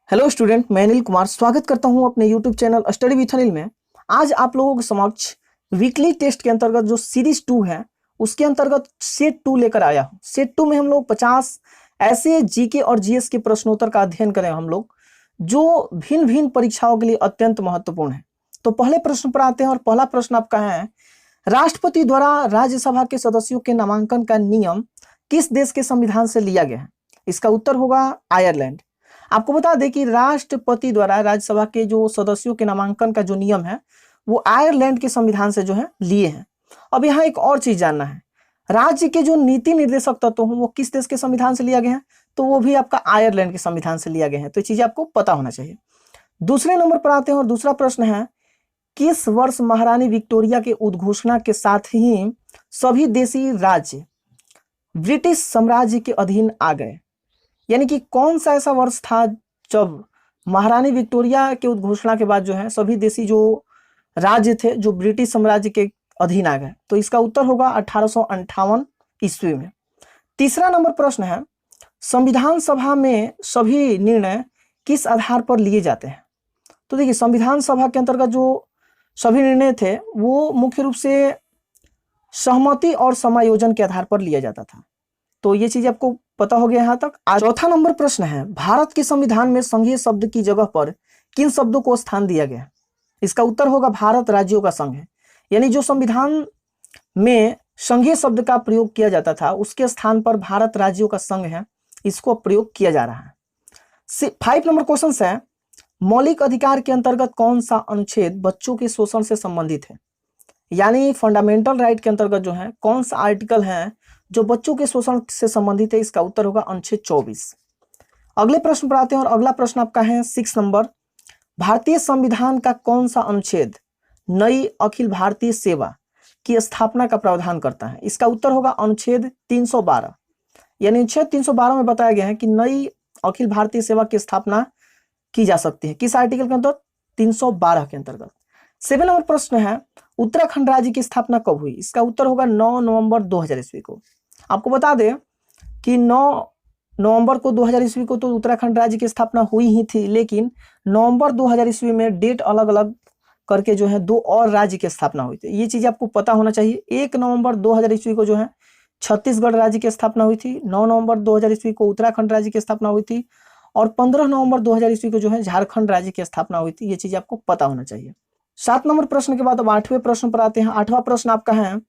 Hello student, मैं अनिल कुमार स्वागत करता हूं अपने YouTube channel study with Anil में। आज आप लोगों के समक्ष वीकली टेस्ट के अंतर्गत जो सीरीज 2 है उसके अंतर्गत सेट 2 लेकर आया हूं। सेट 2 में हम लोग 50 ऐसे जीके और जीएस के प्रश्नोत्तर का अध्ययन करें हम लोग, जो भिन्न भिन्न परीक्षाओं के लिए अत्यंत महत्वपूर्ण है। तो पहले प्रश्न पर आते हैं और पहला प्रश्न आपका है, राष्ट्रपति द्वारा राज्यसभा के सदस्यों के नामांकन का नियम किस देश के संविधान से लिया गया है? इसका उत्तर होगा आयरलैंड। आपको बता दें कि राष्ट्रपति द्वारा राज्यसभा के जो सदस्यों के नामांकन का जो नियम है वो आयरलैंड के संविधान से जो है लिए हैं। अब यहाँ एक और चीज जानना है, राज्य के जो नीति निर्देशक तत्व हैं वो किस देश के संविधान से लिया गया है? तो वो भी आपका आयरलैंड के संविधान से लिया गया है। तो ये चीजें आपको पता होना चाहिए। दूसरे नंबर पर आते हैं और दूसरा प्रश्न है, किस वर्ष महारानी विक्टोरिया के उद्घोषणा के साथ ही सभी देशी राज्य ब्रिटिश साम्राज्य के अधीन आ गए? यानी कि कौन सा ऐसा वर्ष था जब महारानी विक्टोरिया के उद्घोषणा के बाद जो है सभी देशी जो राज्य थे जो ब्रिटिश साम्राज्य के अधीन आ गए? तो इसका उत्तर होगा 1858 ईस्वी में। तीसरा नंबर प्रश्न है, संविधान सभा में सभी निर्णय किस आधार पर लिए जाते हैं? तो देखिए, संविधान सभा के अंतर्गत जो सभी निर्णय थे वो मुख्य रूप से सहमति और समायोजन के आधार पर लिया जाता था। तो ये चीज आपको पता हो गया यहाँ तक। चौथा नंबर प्रश्न है, भारत के संविधान में संघीय शब्द की जगह पर किन शब्दों को स्थान दिया गया? इसका उत्तर होगा भारत राज्यों का संघ है। यानी जो संविधान में संघीय शब्द का प्रयोग किया जाता था उसके स्थान पर भारत राज्यों का संघ है, इसको प्रयोग किया जा रहा है। 5 नंबर क्वेश्चन है, मौलिक अधिकार के अंतर्गत कौन सा अनुच्छेद बच्चों के शोषण से संबंधित है? यानी फंडामेंटल राइट के अंतर्गत जो है कौन सा आर्टिकल है जो बच्चों के शोषण से संबंधित है? इसका उत्तर होगा अनुच्छेद 24। अगले प्रश्न पर आते हैं और अगला प्रश्न आपका है 6 नंबर, भारतीय संविधान का कौन सा अनुच्छेद नई अखिल भारतीय सेवा की स्थापना का प्रावधान करता है? इसका उत्तर होगा अनुच्छेद 312। यानी अनुच्छेद 312 में बताया गया है कि नई अखिल भारतीय सेवा की स्थापना की जा सकती है। किस आर्टिकल के अंतर्गत? 312 के अंतर्गत। 7 नंबर प्रश्न है, उत्तराखंड राज्य की स्थापना कब हुई? इसका उत्तर होगा 9 नवंबर 2000 ईस्वी को। आपको बता दें कि 9 नवंबर को 2000 ईस्वी को तो उत्तराखंड राज्य की स्थापना हुई ही थी, लेकिन नवंबर 2000 ईस्वी में डेट अलग अलग करके जो है 2 और राज्य की स्थापना हुई थी। ये चीज आपको पता होना चाहिए। 1 नवंबर 2000 ईस्वी को जो है छत्तीसगढ़ राज्य की स्थापना हुई थी, 9 नवंबर 2000 ईस्वी को उत्तराखंड राज्य की स्थापना हुई थी और 15 नवंबर 2000 ईस्वी को जो है झारखंड राज्य की स्थापना हुई थी। ये चीज आपको पता होना चाहिए। 7 नंबर प्रश्न के बाद अब 8वें प्रश्न पर आते हैं। 8वां प्रश्न आपका है,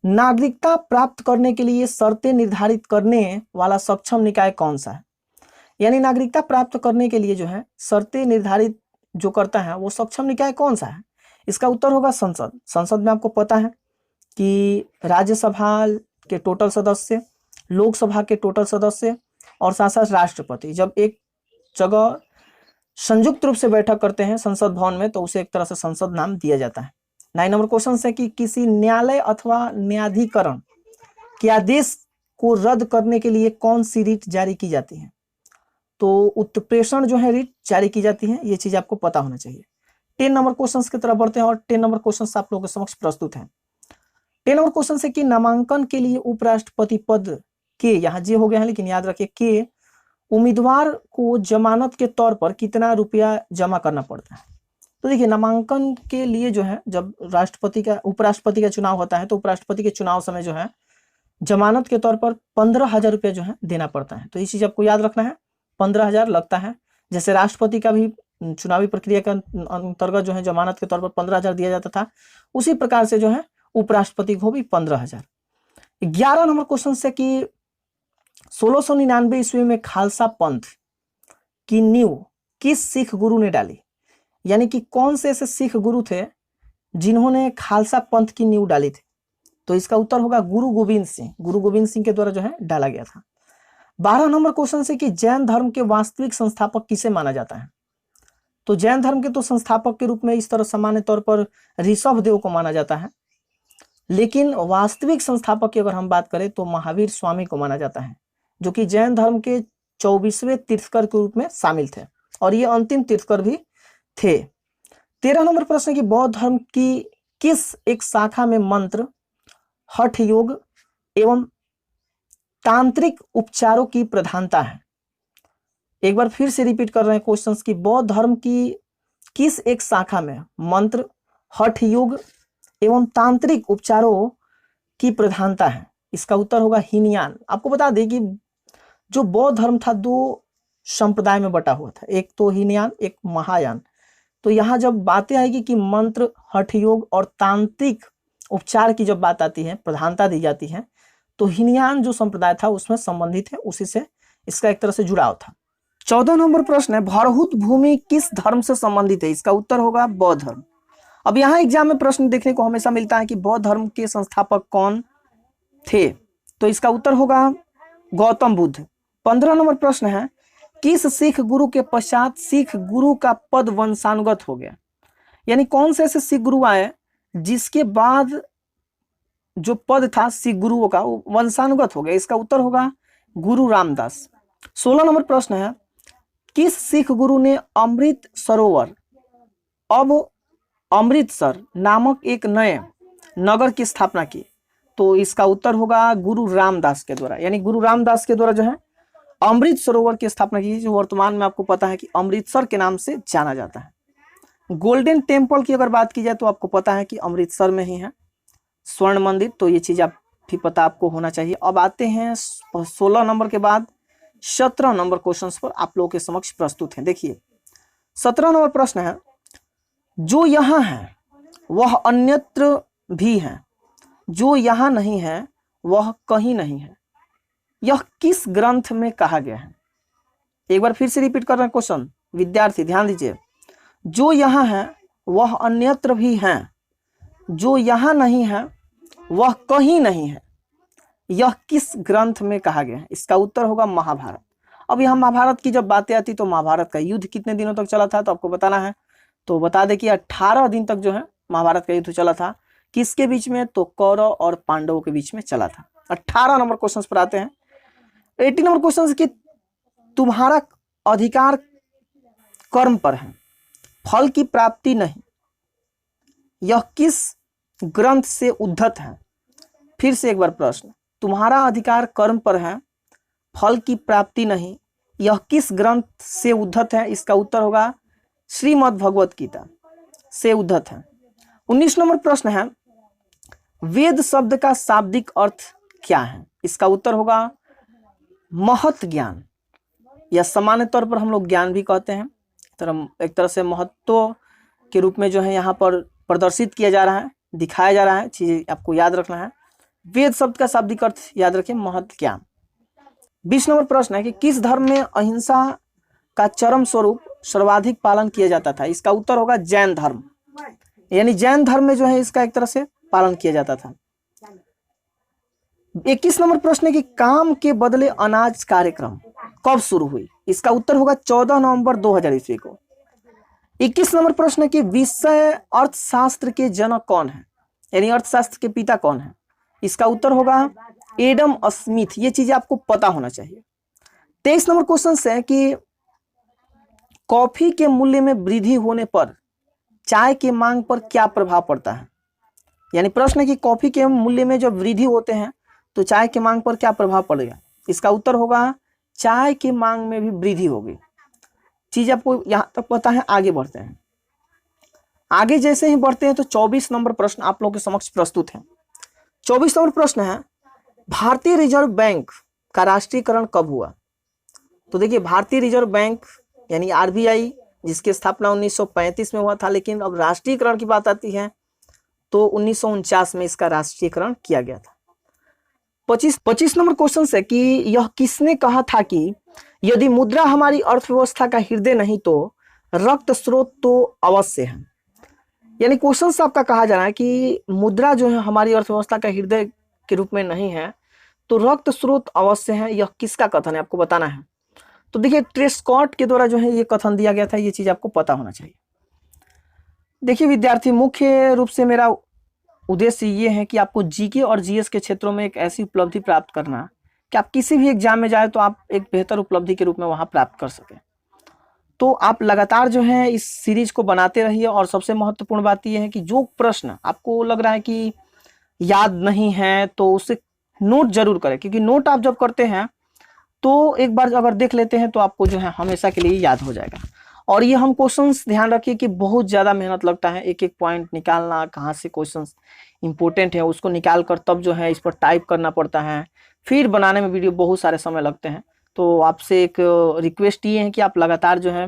नागरिकता प्राप्त करने के लिए शर्तें निर्धारित करने वाला सक्षम निकाय कौन सा है? यानी नागरिकता प्राप्त करने के लिए जो है शर्तें निर्धारित जो करता है वो सक्षम निकाय कौन सा है? इसका उत्तर होगा संसद। संसद में आपको पता है कि राज्यसभा के टोटल सदस्य, लोकसभा के टोटल सदस्य और साथ साथ राष्ट्रपति जब एक जगह संयुक्त रूप से बैठक करते हैं संसद भवन में तो उसे एक तरह से संसद नाम दिया जाता है। 9 नंबर क्वेश्चन है कि किसी न्यायालय अथवा न्यायाधिकरण के आदेश को रद्द करने के लिए कौन सी रिट जारी की जाती है? तो उत्प्रेषण जो है रिट जारी की जाती है। ये चीज आपको पता होना चाहिए। 10 नंबर क्वेश्चन की तरफ बढ़ते हैं और 10 नंबर क्वेश्चन आप लोगों के समक्ष प्रस्तुत है। 10 नंबर क्वेश्चन से कि नामांकन के लिए उपराष्ट्रपति पद के, यहाँ जे हो गया है लेकिन याद रखिए के, उम्मीदवार को जमानत के तौर पर कितना रुपया जमा करना पड़ता है? तो देखिए, नामांकन के लिए जो है जब राष्ट्रपति का उपराष्ट्रपति का चुनाव होता है तो उपराष्ट्रपति के चुनाव समय जो है जमानत के तौर पर 15,000 रुपया जो है देना पड़ता है। तो ये चीज आपको याद रखना है, 15,000 लगता है। जैसे राष्ट्रपति का भी चुनावी प्रक्रिया के अंतर्गत जो है जमानत के तौर पर 15,000 दिया जाता था, उसी प्रकार से जो है उपराष्ट्रपति को भी 15,000। 11 नंबर क्वेश्चन से कि 1699 ईस्वी में खालसा पंथ की नींव किस सिख गुरु ने डाली? यानी कि कौन से ऐसे सिख गुरु थे जिन्होंने खालसा पंथ की नींव डाली थी? तो इसका उत्तर होगा गुरु गोविंद सिंह। गुरु गोविंद सिंह के द्वारा जो है डाला गया था। 12 नंबर क्वेश्चन से कि जैन धर्म के वास्तविक संस्थापक किसे माना जाता है? तो जैन धर्म के तो संस्थापक के रूप में इस तरह सामान्य तौर पर ऋषभ देव को माना जाता है, लेकिन वास्तविक संस्थापक की अगर हम बात करें तो महावीर स्वामी को माना जाता है, जो कि जैन धर्म के 24वें तीर्थकर के रूप में शामिल थे और ये अंतिम तीर्थकर भी थे। 13 नंबर प्रश्न की बौद्ध धर्म की किस एक शाखा में मंत्र, हठ योग एवं तांत्रिक उपचारों की प्रधानता है? एक बार फिर से रिपीट कर रहे हैं क्वेश्चंस की, बौद्ध धर्म की किस एक शाखा में मंत्र, हठ योग एवं तांत्रिक उपचारों की प्रधानता है? इसका उत्तर होगा हीनयान। आपको बता दें कि जो बौद्ध धर्म था दो संप्रदाय में बटा हुआ था, एक तो हीनयान, एक महायान। तो यहाँ जब बातें आएगी कि मंत्र, हठ योग और तांत्रिक उपचार की जब बात आती है, प्रधानता दी जाती है, तो हीनयान जो संप्रदाय था उसमें संबंधित है, उसी से इसका एक तरह से जुड़ाव था। 14 नंबर प्रश्न है, भरहुत भूमि किस धर्म से संबंधित है? इसका उत्तर होगा बौद्ध धर्म। अब यहाँ एग्जाम में प्रश्न देखने को हमेशा मिलता है कि बौद्ध धर्म के संस्थापक कौन थे? तो इसका उत्तर होगा गौतम बुद्ध। 15 नंबर प्रश्न है, किस सिख गुरु के पश्चात सिख गुरु का पद वंशानुगत हो गया? यानी कौन से ऐसे सिख गुरु आए जिसके बाद जो पद था सिख गुरुओं का वो वंशानुगत हो गया? इसका उत्तर होगा गुरु रामदास। 16 नंबर प्रश्न है, किस सिख गुरु ने अमृत सरोवर अब अमृतसर नामक एक नए नगर की स्थापना की? तो इसका उत्तर होगा गुरु रामदास के द्वारा। यानी गुरु रामदास के द्वारा जो है अमृत सरोवर की स्थापना की, जो वर्तमान में आपको पता है कि अमृतसर के नाम से जाना जाता है। गोल्डन टेम्पल की अगर बात की जाए तो आपको पता है कि अमृतसर में ही है स्वर्ण मंदिर, तो ये चीज आप भी पता आपको होना चाहिए। अब आते हैं 16 नंबर के बाद 17 नंबर क्वेश्चंस पर आप लोगों के समक्ष प्रस्तुत हैं। देखिए 17 नंबर प्रश्न है, जो यहाँ है वह अन्यत्र भी है, जो यहाँ नहीं है वह कहीं नहीं है, यह किस ग्रंथ में कहा गया है? एक बार फिर से रिपीट कर रहे हैं क्वेश्चन, विद्यार्थी ध्यान दीजिए। जो यहाँ है वह अन्यत्र भी है, जो यहाँ नहीं है वह कहीं नहीं है, यह किस ग्रंथ में कहा गया है? इसका उत्तर होगा महाभारत। अब यहाँ महाभारत की जब बातें आती तो महाभारत का युद्ध कितने दिनों तक चला था तो आपको बताना है। तो बता दें कि 18 दिन तक जो है महाभारत का युद्ध चला था। किसके बीच में? तो कौरव और पांडवों के बीच में चला था। 18 नंबर क्वेश्चन पर आते हैं। 18 नंबर क्वेश्चन कि तुम्हारा अधिकार कर्म पर है, फल की प्राप्ति नहीं, यह किस ग्रंथ से उद्धत है? फिर से एक बार प्रश्न, तुम्हारा अधिकार कर्म पर है, फल की प्राप्ति नहीं, यह किस ग्रंथ से उद्धत है? इसका उत्तर होगा श्रीमद् भगवत गीता से उद्धत है। 19 नंबर प्रश्न है, वेद शब्द का शाब्दिक अर्थ क्या है? इसका उत्तर होगा महत ज्ञान, या सामान्य तौर पर हम लोग ज्ञान भी कहते हैं। एक तरह से महत्व के रूप में जो है यहाँ पर प्रदर्शित किया जा रहा है, दिखाया जा रहा है, चीजें आपको याद रखना है। वेद शब्द का शाब्दिक अर्थ याद रखें महत ज्ञान। 20 नंबर प्रश्न है कि किस धर्म में अहिंसा का चरम स्वरूप सर्वाधिक पालन किया जाता था? इसका उत्तर होगा जैन धर्म। यानी जैन धर्म में जो है इसका एक तरह से पालन किया जाता था। 21 नंबर प्रश्न है कि काम के बदले अनाज कार्यक्रम कब शुरू हुई? इसका उत्तर होगा 14 नवंबर 2000 ईस्वी को। 21 नंबर प्रश्न है कि विषय अर्थशास्त्र के जनक कौन है? यानी अर्थशास्त्र के पिता कौन है? इसका उत्तर होगा एडम स्मिथ। ये चीजें आपको पता होना चाहिए। 23 नंबर क्वेश्चन है कि कॉफी के मूल्य में वृद्धि होने पर चाय की मांग पर क्या प्रभाव पड़ता है? यानी प्रश्न है कि कॉफी के मूल्य में जब वृद्धि होते हैं तो चाय की मांग पर क्या प्रभाव पड़ेगा? इसका उत्तर होगा चाय की मांग में भी वृद्धि होगी। चीज आपको यहां तक पता है। आगे बढ़ते हैं। आगे जैसे ही बढ़ते हैं तो 24 नंबर प्रश्न आप लोगों के समक्ष प्रस्तुत है। 24 नंबर प्रश्न है, भारतीय रिजर्व बैंक का राष्ट्रीयकरण कब हुआ? तो देखिए भारतीय रिजर्व बैंक यानी आरबीआई, जिसकी स्थापना 1935 में हुआ था, लेकिन अब राष्ट्रीयकरण की बात आती है तो 1949 में इसका राष्ट्रीयकरण किया गया था। 25 नंबर क्वेश्चन है कि यह किसने कहा था कि यदि मुद्रा हमारी अर्थव्यवस्था का हृदय नहीं तो रक्त स्रोत तो अवश्य है। यानी क्वेश्चन से आपका कहा जा रहा है कि मुद्रा जो है हमारी अर्थव्यवस्था का हृदय के रूप में नहीं है तो रक्त स्रोत अवश्य है। यह किसका कथन है आपको बताना है। तो देखिए ट्रेस्कॉट के द्वारा जो है ये कथन दिया गया था। ये चीज आपको पता होना चाहिए। देखिए विद्यार्थी, मुख्य रूप से मेरा उद्देश्य ये है कि आपको जीके और जीएस के क्षेत्रों में एक ऐसी उपलब्धि प्राप्त करना कि आप किसी भी एग्जाम में जाए तो आप एक बेहतर उपलब्धि के रूप में वहां प्राप्त कर सकें। तो आप लगातार जो है इस सीरीज को बनाते रहिए। और सबसे महत्वपूर्ण बात यह है कि जो प्रश्न आपको लग रहा है कि याद नहीं है तो उसे नोट जरूर करें, क्योंकि नोट आप जब करते हैं तो एक बार अगर देख लेते हैं तो आपको जो है हमेशा के लिए याद हो जाएगा। और ये हम क्वेश्चंस ध्यान रखिए कि बहुत ज़्यादा मेहनत लगता है, एक एक पॉइंट निकालना, कहाँ से क्वेश्चंस इंपॉर्टेंट है उसको निकाल कर तब जो है इस पर टाइप करना पड़ता है, फिर बनाने में वीडियो बहुत सारे समय लगते हैं। तो आपसे एक रिक्वेस्ट ये है कि आप लगातार जो है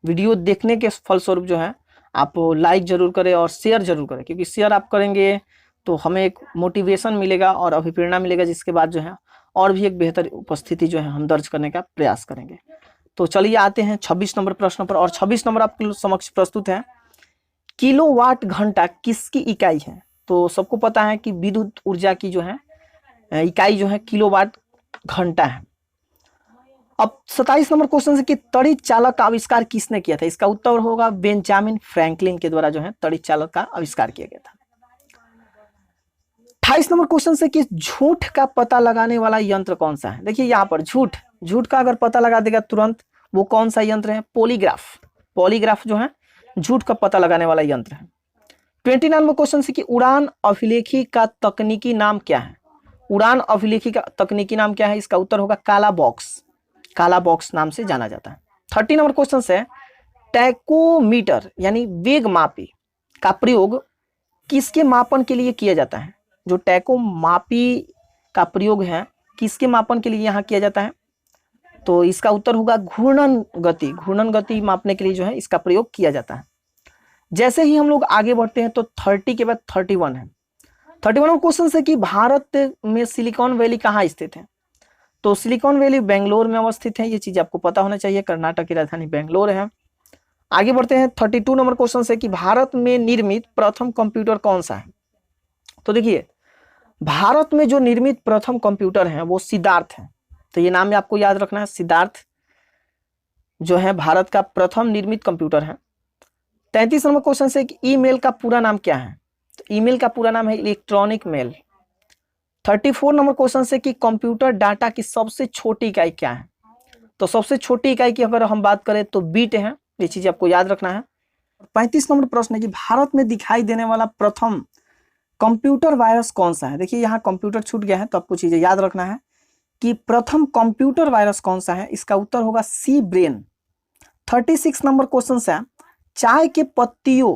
वीडियो देखने के फलस्वरूप जो है आप लाइक जरूर करें और शेयर जरूर करें, क्योंकि शेयर आप करेंगे तो हमें एक मोटिवेशन मिलेगा और अभिप्रेरणा मिलेगा, जिसके बाद जो है और भी एक बेहतर उपस्थिति जो है हम दर्ज करने का प्रयास करेंगे। तो चलिए आते हैं 26 नंबर प्रश्न पर, और 26 नंबर आपके समक्ष प्रस्तुत है। किलोवाट घंटा किसकी इकाई है? तो सबको पता है कि विद्युत ऊर्जा की जो है इकाई जो है किलोवाट घंटा है। अब 27 नंबर क्वेश्चन से कि तड़ी चालक का आविष्कार किसने किया था? इसका उत्तर होगा बेंजामिन फ्रैंकलिन के द्वारा जो है तड़ी चालक का आविष्कार किया गया था। 28 नंबर क्वेश्चन से कि झूठ का पता लगाने वाला यंत्र कौन सा है? देखिए यहाँ पर झूठ का अगर पता लगा देगा तुरंत, वो कौन सा यंत्र है? पॉलीग्राफ। पॉलीग्राफ जो है झूठ का पता लगाने वाला यंत्र है। 29 नंबर क्वेश्चन से कि उड़ान अभिलेखी का तकनीकी नाम क्या है? उड़ान अभिलेखी का तकनीकी नाम क्या है? इसका उत्तर होगा काला बॉक्स। काला बॉक्स नाम से जाना जाता है। 30 नंबर क्वेश्चन है टैकोमीटर यानी वेग मापी का प्रयोग किसके मापन के लिए किया जाता है? जो टैकोमापी का प्रयोग है किसके मापन के लिए यहाँ किया जाता है? तो इसका उत्तर होगा घूर्णन गति। घूर्णन गति मापने के लिए जो है इसका प्रयोग किया जाता है। जैसे ही हम लोग आगे बढ़ते हैं तो 30 के बाद 31 है। 31 क्वेश्चन है कि भारत में सिलिकॉन वैली कहाँ स्थित है? तो सिलिकॉन वैली बेंगलोर में अवस्थित है, ये चीज आपको पता होना चाहिए। कर्नाटक की राजधानी बेंगलोर है। आगे बढ़ते हैं 32 नंबर क्वेश्चन से कि भारत में निर्मित प्रथम कंप्यूटर कौन सा है? तो देखिए भारत में जो निर्मित प्रथम कंप्यूटर है वो सिद्धार्थ है। तो ये नाम में आपको याद रखना है, सिद्धार्थ जो है भारत का प्रथम निर्मित कंप्यूटर है। 33 नंबर क्वेश्चन से कि ईमेल का पूरा नाम क्या है? तो ईमेल का पूरा नाम है इलेक्ट्रॉनिक मेल। 34 नंबर क्वेश्चन से कि कंप्यूटर डाटा की सबसे छोटी इकाई क्या है? तो सबसे छोटी इकाई की अगर हम बात करें तो बीट है, ये चीज आपको याद रखना है। 35 नंबर प्रश्न है कि भारत में दिखाई देने वाला प्रथम कंप्यूटर वायरस कौन सा है? देखिए यहाँ कंप्यूटर छूट गया है तो आपको चीजें याद रखना है कि प्रथम कंप्यूटर वायरस कौन सा है? इसका उत्तर होगा सी ब्रेन। 36 नंबर क्वेश्चन है चाय के पत्तियों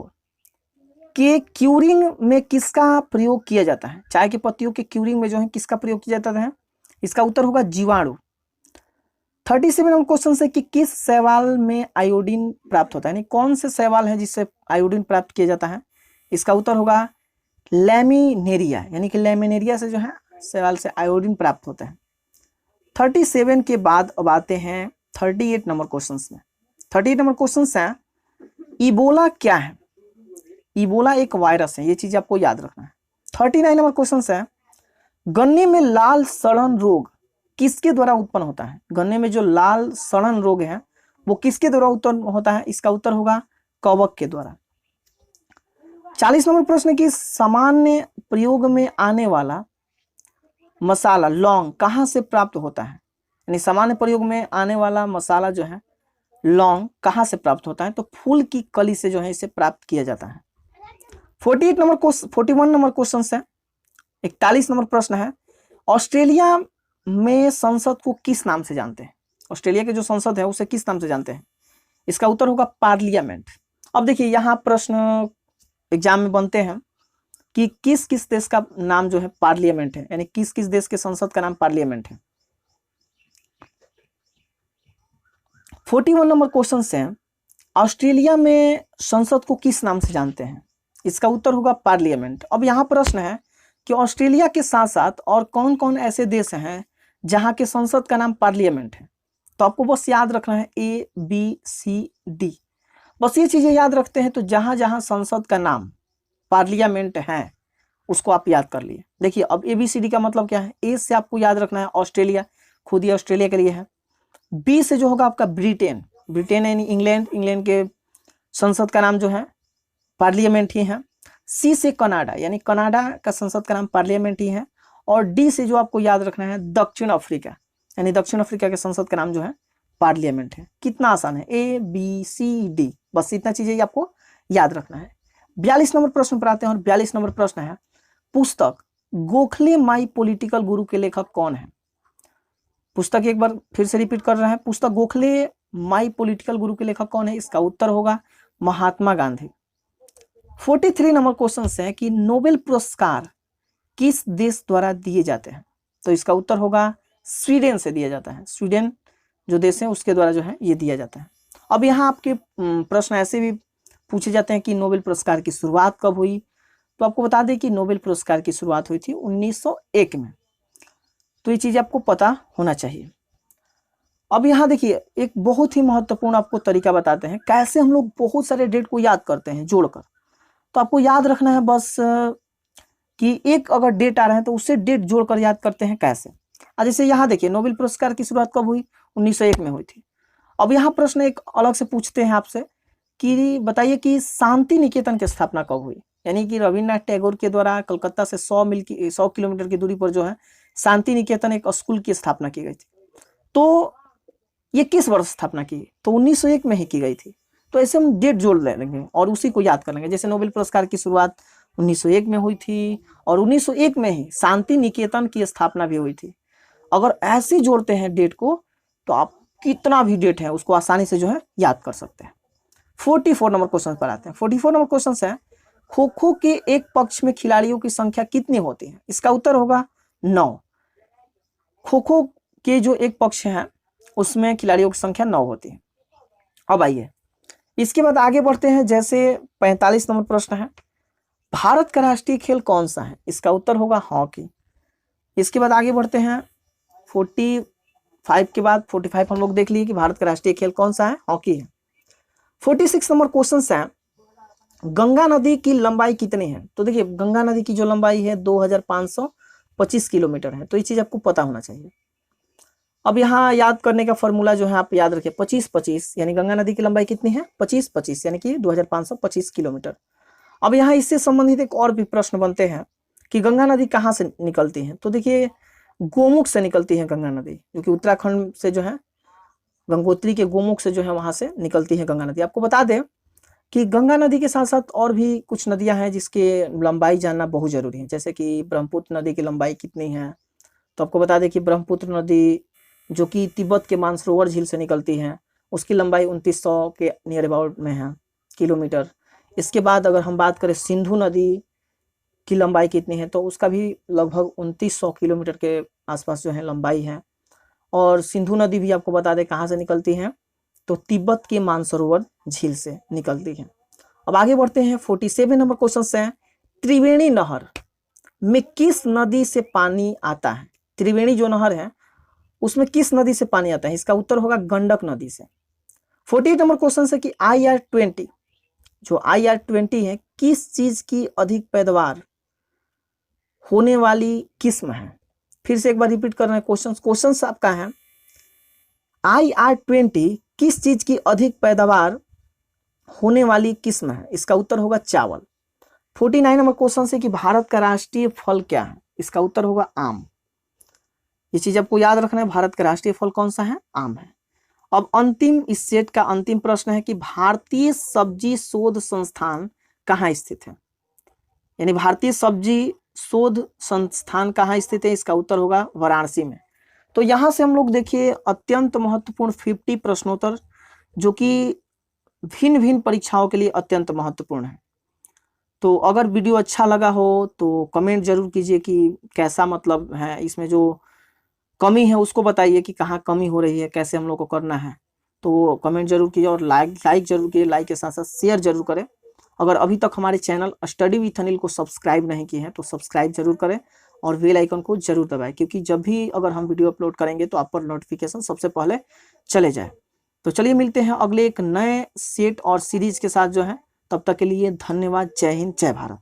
के क्यूरिंग में किसका प्रयोग किया जाता है? चाय के पत्तियों के क्यूरिंग में जो है किसका प्रयोग किया जाता है? इसका उत्तर होगा जीवाणु। 37 नंबर क्वेश्चन है कि किस शैवाल में आयोडीन प्राप्त होता है? यानी कौन से शैवाल है जिससे आयोडीन प्राप्त किया जाता है? इसका उत्तर होगा लैमिनेरिया, यानी कि लैमिनेरिया से जो है शैवाल से आयोडीन प्राप्त होता है। 37 के बाद अब आते हैं 38 नंबर क्वेश्चन में। 38 नंबर क्वेश्चन है इबोला क्या है? इबोला एक वायरस है, ये चीज आपको याद रखना है। 39 नंबर क्वेश्चन है गन्ने में लाल सड़न रोग किसके द्वारा उत्पन्न होता है? गन्ने में जो लाल सड़न रोग है वो किसके द्वारा उत्पन्न होता है? इसका उत्तर होगा कवक के द्वारा। 40 नंबर प्रश्न की सामान्य प्रयोग में आने वाला मसाला लौंग कहाँ से प्राप्त होता है? यानी सामान्य प्रयोग में आने वाला मसाला जो है लौंग कहाँ से प्राप्त होता है? तो फूल की कली से जो है इसे प्राप्त किया जाता है। 41 नंबर क्वेश्चन है 41 नंबर प्रश्न है ऑस्ट्रेलिया में संसद को किस नाम से जानते हैं? ऑस्ट्रेलिया के जो संसद है उसे किस नाम से जानते हैं? इसका उत्तर होगा पार्लियामेंट। अब देखिए यहाँ प्रश्न एग्जाम में बनते हैं कि किस किस देश का नाम जो है पार्लियामेंट है, यानी किस किस देश के संसद का नाम पार्लियामेंट है। 41 नंबर क्वेश्चन है ऑस्ट्रेलिया में संसद को किस नाम से जानते हैं? इसका उत्तर होगा पार्लियामेंट। अब यहाँ प्रश्न है कि ऑस्ट्रेलिया के साथ साथ और कौन कौन ऐसे देश हैं जहां के संसद का नाम पार्लियामेंट है? तो आपको बस याद रखना है ABCD, बस ये चीजें याद रखते हैं तो जहां जहां संसद का नाम पार्लियामेंट है उसको आप याद कर लिए। देखिए अब ABCD का मतलब क्या है? A से आपको याद रखना है ऑस्ट्रेलिया, खुद ही ऑस्ट्रेलिया के लिए है। B से जो होगा आपका ब्रिटेन, ब्रिटेन यानी इंग्लैंड, इंग्लैंड के संसद का नाम जो है पार्लियामेंट ही है। C से कनाडा, यानी कनाडा का संसद का नाम पार्लियामेंट ही है। और D से जो आपको याद रखना है दक्षिण अफ्रीका, यानी दक्षिण अफ्रीका के संसद का नाम जो है पार्लियामेंट है। कितना आसान है, ABCD, बस इतना चीजें आपको याद रखना है। 42 नंबर प्रश्न पर आते हैं और 42 नंबर प्रश्न है पुस्तक गोखले माई पॉलिटिकल गुरु के लेखक कौन है? पुस्तक एक बार फिर से रिपीट कर रहे हैं, पुस्तक गोखले माई पॉलिटिकल गुरु के लेखक कौन है? इसका उत्तर होगा महात्मा गांधी। 43 नंबर क्वेश्चन है कि नोबेल पुरस्कार किस देश द्वारा दिए जाते हैं? तो इसका उत्तर होगा स्वीडन से दिया जाता है। स्वीडन जो देश है उसके द्वारा जो है ये दिया जाता है। अब यहाँ आपके प्रश्न ऐसे भी पूछे जाते हैं कि नोबेल पुरस्कार की शुरुआत कब हुई? तो आपको बता दें कि नोबेल पुरस्कार की शुरुआत हुई थी 1901 में। तो ये चीज़ आपको पता होना चाहिए। अब यहाँ देखिए एक बहुत ही महत्वपूर्ण आपको तरीका बताते हैं कैसे हम लोग बहुत सारे डेट को याद करते हैं जोड़कर। तो आपको याद रखना है बस कि एक अगर डेट आ रहा है तो उससे डेट जोड़कर याद करते हैं कैसे। जैसे यहाँ देखिए नोबेल पुरस्कार की शुरुआत कब हुई? 1901 में हुई थी। अब यहाँ प्रश्न एक अलग से पूछते हैं आपसे कि बताइए कि शांति निकेतन की स्थापना कब हुई? यानी कि रविन्द्रनाथ टैगोर के द्वारा कलकत्ता से 100 किलोमीटर की दूरी पर जो है शांति निकेतन एक स्कूल की स्थापना की गई थी। तो ये किस वर्ष स्थापना की? तो 1901 में ही की गई थी। तो ऐसे हम डेट जोड़ लेंगे और उसी को याद कर लेंगे। जैसे नोबेल पुरस्कार की शुरुआत 1901 में हुई थी और 1901 में ही शांति निकेतन की स्थापना भी हुई थी। अगर ऐसे जोड़ते हैं डेट को तो आप कितना भी डेट है उसको आसानी से जो है याद कर सकते हैं। 44 नंबर क्वेश्चन पर आते हैं। 44 नंबर क्वेश्चन है खो खो के एक पक्ष में खिलाड़ियों की संख्या कितनी होती है? इसका उत्तर होगा 9। खो खो के जो एक पक्ष है उसमें खिलाड़ियों की संख्या 9 होती है। अब आइए इसके बाद आगे बढ़ते हैं। जैसे 45 नंबर प्रश्न है भारत का राष्ट्रीय खेल कौन सा है? इसका उत्तर होगा हॉकी। इसके बाद आगे बढ़ते हैं 45 के बाद 45 हम लोग देख लिए कि भारत का राष्ट्रीय खेल कौन सा है? हॉकी है। 46 नंबर क्वेश्चन है गंगा नदी की लंबाई कितनी है? तो देखिए गंगा नदी की जो लंबाई है 2525 किलोमीटर है। तो ये चीज आपको पता होना चाहिए। अब यहाँ याद करने का फॉर्मूला जो है आप याद रखिए 25-25 यानी गंगा नदी की लंबाई कितनी है? 25-25 यानी कि 2525 किलोमीटर। अब यहाँ इससे संबंधित एक और भी प्रश्न बनते हैं कि गंगा नदी कहाँ से निकलती है? तो देखिए गोमुख से निकलती है गंगा नदी, जो कि उत्तराखंड से जो है गंगोत्री के गोमुख से जो है वहां से निकलती है गंगा नदी। आपको बता दें कि गंगा नदी के साथ साथ और भी कुछ नदियां हैं जिसके लंबाई जानना बहुत जरूरी है। जैसे कि ब्रह्मपुत्र नदी की लंबाई कितनी है? तो आपको बता दें कि ब्रह्मपुत्र नदी जो कि तिब्बत के मानसरोवर झील से निकलती है उसकी लंबाई 2900 के नियर अबाउट में है किलोमीटर। इसके बाद अगर हम बात करें सिंधु नदी की लंबाई कितनी है तो उसका भी लगभग 2900 किलोमीटर के आसपास जो है लंबाई है। और सिंधु नदी भी आपको बता दें कहाँ से निकलती है? तो तिब्बत के मानसरोवर झील से निकलती है। अब आगे बढ़ते हैं 47 नंबर क्वेश्चन है त्रिवेणी नहर में किस नदी से पानी आता है? त्रिवेणी जो नहर है उसमें किस नदी से पानी आता है? इसका उत्तर होगा गंडक नदी से। 48 नंबर क्वेश्चन है कि IR-20 जो IR-20 है किस चीज की अधिक पैदावार होने वाली किस्म है? फिर से एक बार रिपीट कर रहे हैं क्वेश्चन आपका है IR-20 किस चीज की अधिक पैदावार होने वाली किस्म है? इसका उत्तर होगा चावल। 49 नंबर क्वेश्चन है कि भारत का राष्ट्रीय फल क्या है? इसका उत्तर होगा आम। ये चीज आपको याद रखना है, भारत का राष्ट्रीय फल कौन सा है? आम है। अब अंतिम इस सेट का अंतिम प्रश्न है कि भारतीय सब्जी शोध संस्थान कहाँ स्थित है? यानी भारतीय सब्जी शोध संस्थान कहाँ स्थित है? इसका उत्तर होगा वाराणसी में। तो यहां से हम लोग देखिए अत्यंत महत्वपूर्ण 50 प्रश्नोत्तर जो कि भिन्न भिन्न परीक्षाओं के लिए अत्यंत महत्वपूर्ण है। तो अगर वीडियो अच्छा लगा हो तो कमेंट जरूर कीजिए कि कैसा मतलब है, इसमें जो कमी है उसको बताइए कि कहाँ कमी हो रही है, कैसे हम लोग को करना है। तो कमेंट जरूर कीजिए और लाइक जरूर कीजिए। लाइक के साथ साथ शेयर जरूर करें। अगर अभी तक हमारे चैनल स्टडी विथ अनिल को सब्सक्राइब नहीं किए हैं तो सब्सक्राइब जरूर करें और बेल आइकन को जरूर दबाएं, क्योंकि जब भी अगर हम वीडियो अपलोड करेंगे तो आप पर नोटिफिकेशन सबसे पहले चले जाए। तो चलिए मिलते हैं अगले एक नए सेट और सीरीज के साथ जो है। तब तक के लिए धन्यवाद। जय हिंद, जय भारत।